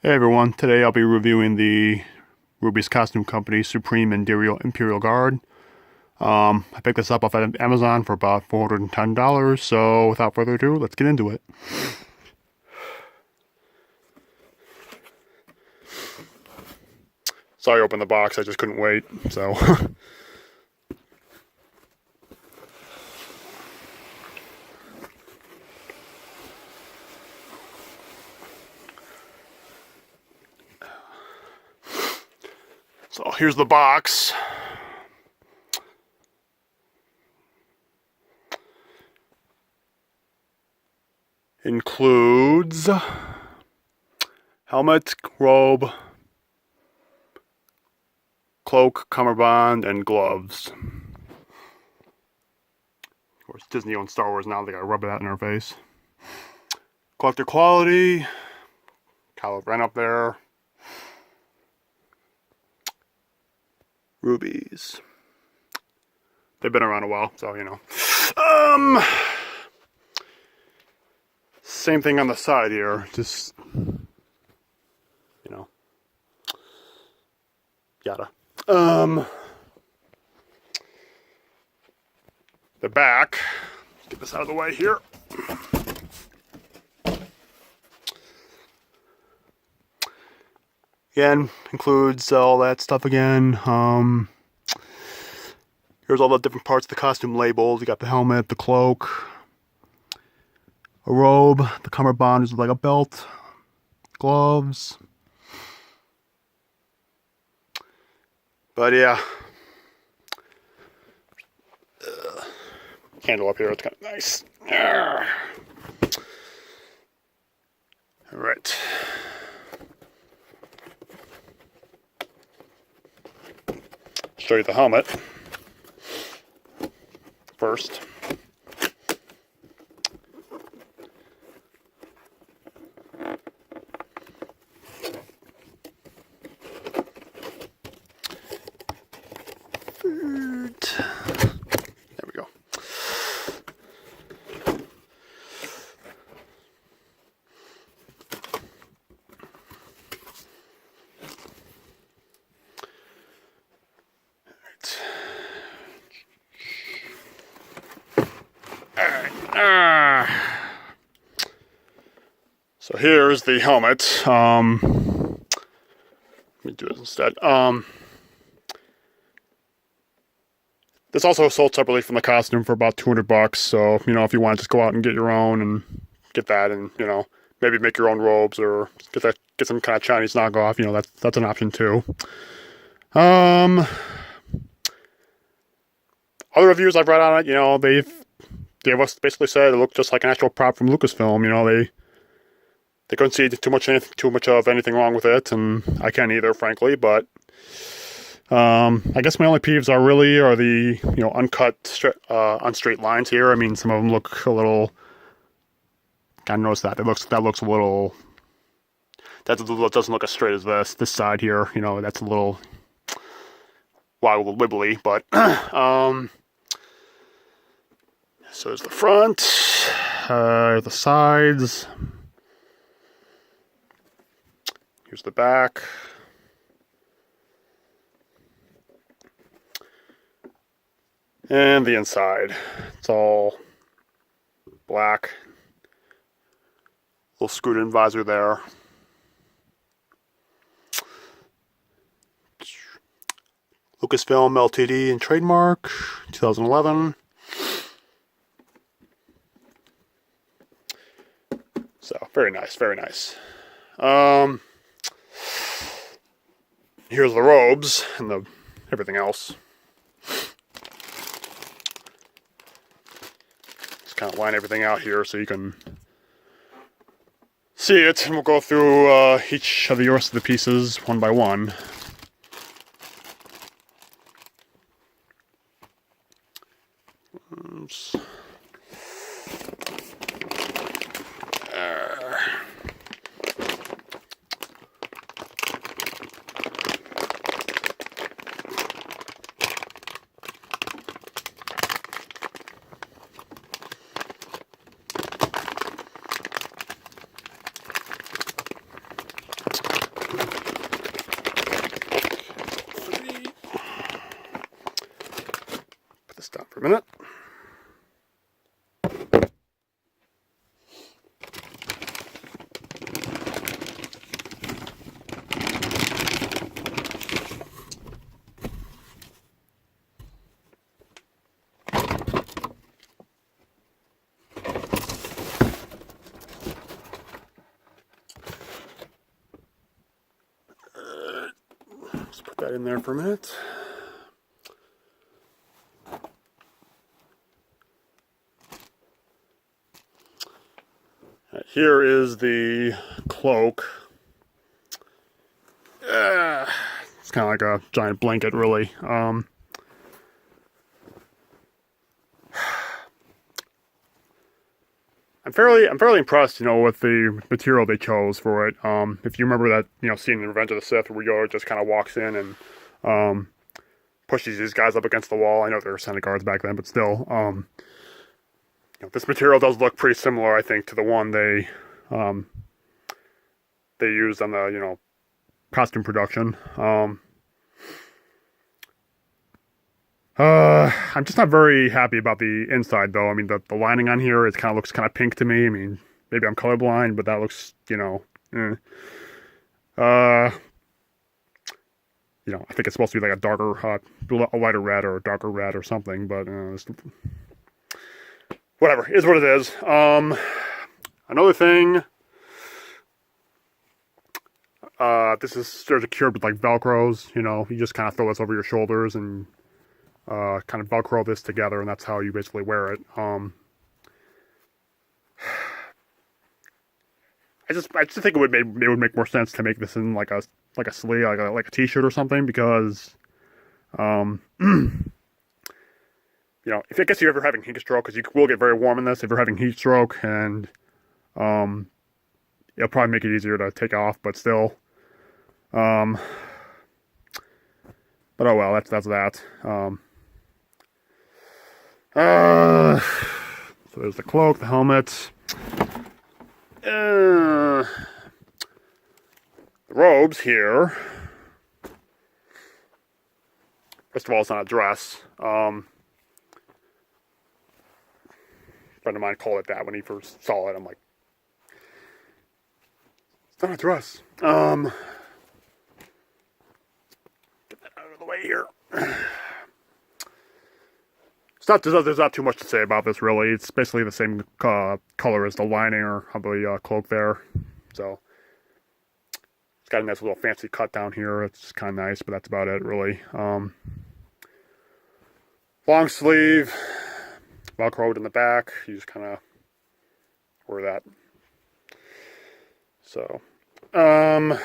Hey everyone, today I'll be reviewing the Rubie's Costume Company Supreme Imperial Guard. I picked this up off of Amazon for about $410, so without further ado, let's get into it. Sorry I opened the box, I just couldn't wait, so... So here's the box. Includes helmet, robe, cloak, cummerbund, and gloves. Of course, Disney owns Star Wars now, they gotta rub that in our face. Collector quality, Kylo Ren up there. Rubies. They've been around a while, so you know. Same thing on the side here, just, you know, yada. The back, get this out of the way here. Again, includes all that stuff again. Here's all the different parts of the costume labeled. You got the helmet, the cloak, a robe, the cummerbund is like a belt, gloves. But yeah. Candle up here, it's kind of nice. Alright. Show you the helmet first. There we go. So here's the helmet. Let me do this instead. This also sold separately from the costume for about $200. So you know, if you want to just go out and get your own and get that, and you know, maybe make your own robes or get some kind of Chinese knockoff. You know, that's an option too. Other reviews I've read on it, you know, they basically said it looked just like an actual prop from Lucasfilm. You know, they couldn't see too much of anything wrong with it, and I can't either, frankly. But I guess my only peeves are the uncut, unstraight lines here. I mean, some of them look a little. I noticed that that looks a little. That doesn't look as straight as this side here. You know, that's a little wibbly, but so there's the front, the sides. Here's the back. And the inside. It's all black. Little screwed in visor there. Lucasfilm Ltd. and trademark, 2011. So, very nice, very nice. Here's the robes and everything else. Just kind of line everything out here so you can see it, and we'll go through each of the rest of the pieces one by one. Oops. Just put that in there for a minute. Here is the cloak. It's kind of like a giant blanket, really. I'm fairly impressed, with the material they chose for it. If you remember that, scene in Revenge of the Sith where Yoda just kind of walks in and pushes these guys up against the wall. I know there were Senate guards back then, but still, this material does look pretty similar, I think, to the one they used on the, costume production. I'm just not very happy about the inside, though. I mean, the lining on here, looks kind of pink to me. I mean, maybe I'm colorblind, but that looks, I think it's supposed to be like a darker, a lighter red or a darker red or something, but, whatever, is what it is. Another thing, this is secured with like Velcros, you just kind of throw this over your shoulders and kind of Velcro this together, and that's how you basically wear it. I just think it would make more sense to make this in like a sleeve, like a t-shirt or something, because if I guess you're ever having heat stroke, because you will get very warm in this if you're having heat stroke, and it'll probably make it easier to take off, but still. But oh well, that's that. So there's the cloak, the helmet, the robes here. First of all, it's not a dress. A friend of mine called it that when he first saw it. I'm like, it's not a dress. Get that out of the way here. There's not too much to say about this, really. It's basically the same color as the lining or the cloak there. So it's got a nice little fancy cut down here. It's kind of nice, but that's about it, really. Long sleeve, Velcroed in the back. You just kind of wear that. So, the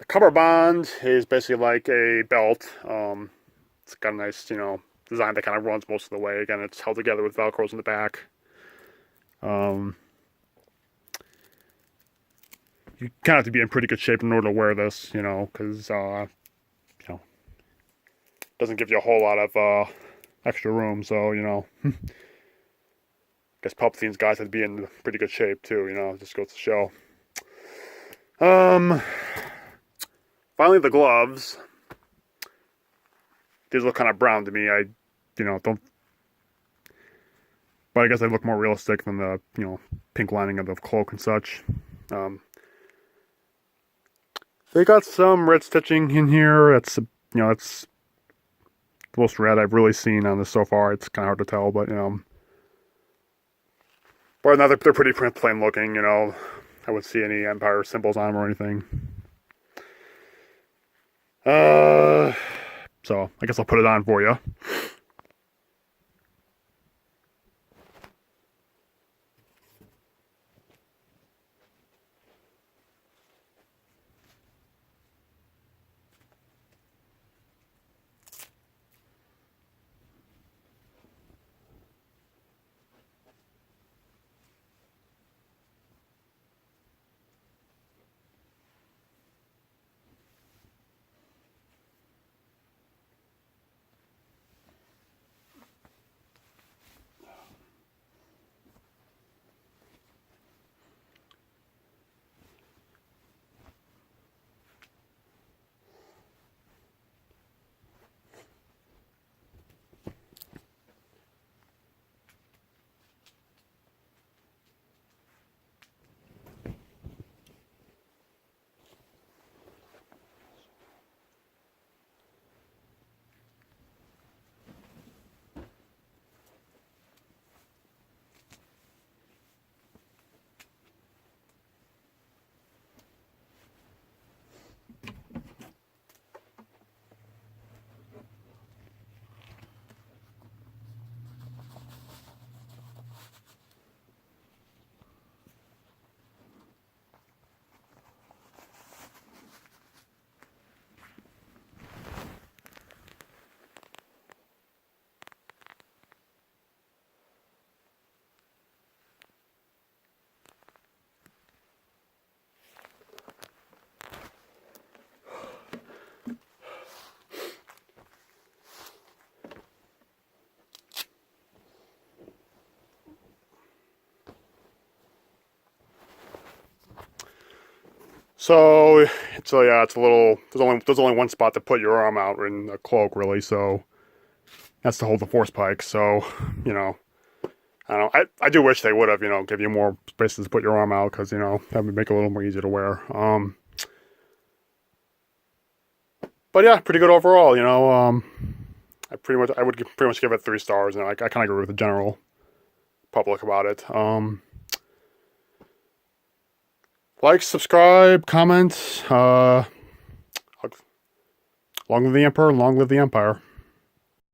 cummerbund is basically like a belt. It's got a nice, design that kind of runs most of the way. Again, it's held together with Velcros in the back. You kind of have to be in pretty good shape in order to wear this, because, it doesn't give you a whole lot of extra room. So, I guess Palpatine's guys have to be in pretty good shape too, just goes to show. Finally, the gloves. These look kind of brown to me. I don't. But I guess they look more realistic than the, pink lining of the cloak and such. They got some red stitching in here. It's, it's the most red I've really seen on this so far. It's kind of hard to tell, but, but now they're pretty plain looking, I wouldn't see any Empire symbols on them or anything. So, I guess I'll put it on for you. So it's yeah, it's a little. There's only one spot to put your arm out in a cloak, really. So that's to hold the force pike. So you know, I don't know. I do wish they would have, give you more spaces to put your arm out because that would make it a little more easier to wear. But yeah, pretty good overall. I would pretty much give it 3 stars, and I kind of agree with the general public about it. Like, subscribe, comment. Long live the Emperor, long live the Empire.